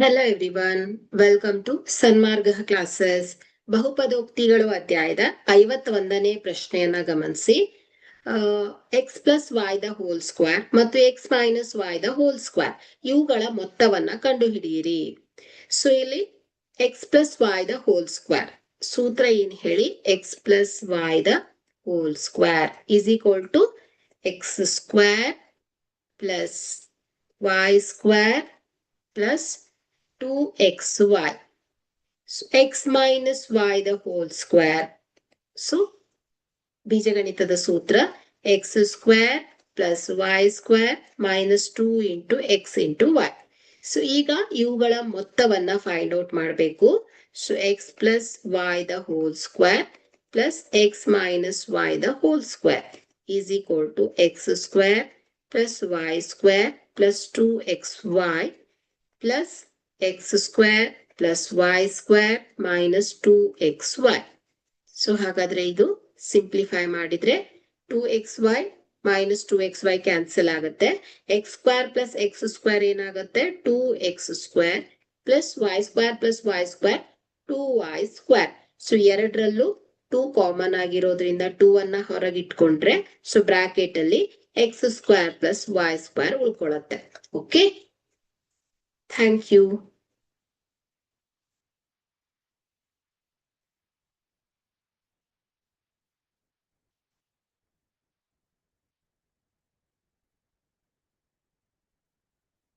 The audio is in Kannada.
Hello everyone, welcome to Sanmarga classes. ಬಹುಪದೋಕ್ತಿಗಳು ಅಧ್ಯಾಯದ 51ನೇ ಪ್ರಶ್ನೆಯನ್ನ ಗಮನಿಸಿ. X plus y the whole square ಮತ್ತು x minus y the whole square ಇವುಗಳ ಮೊತ್ತವನ್ನ ಕಂಡುಹಿಡಿಯಿರಿ. ಸೊ ಇಲ್ಲಿ x plus y the whole square ಸೂತ್ರ ಏನ್ ಹೇಳಿ, x plus y the whole square is equal to x square plus y square plus 2xy. So x minus y the whole square. So ಬೀಜಗಣಿತದ ಸೂತ್ರ x square plus y square minus 2 into x into y. So ಈಗ ಇವುಗಳ ಮೊತ್ತವನ್ನ ಫೈಂಡ್ ಔಟ್ ಮಾಡಬೇಕು. So x plus y the whole square plus x minus y the whole square is equal to x square plus y square plus 2xy plus x square plus y square minus 2xy. So ಹಾಗಾದ್ರೆ ಇದು ಸಿಂಪ್ಲಿಫೈ ಮಾಡಿದ್ರೆ 2xy minus 2xy ಕ್ಯಾನ್ಸಲ್ ಆಗುತ್ತೆ. x square plus x square ಏನಾಗುತ್ತೆ, 2x square plus y square plus y square 2y square. So ಎರಡರಲ್ಲೂ 2 ಕಾಮನ್ ಆಗಿರೋದ್ರಿಂದ 2 ಅನ್ನ ಹೊರಗಿಟ್ಕೊಂಡ್ರೆ ಸೊ ಬ್ರಾಕೆಟ್ ಅಲ್ಲಿ x square plus y square ಉಳ್ಕೊಳತ್ತೆ. Okay, thank you.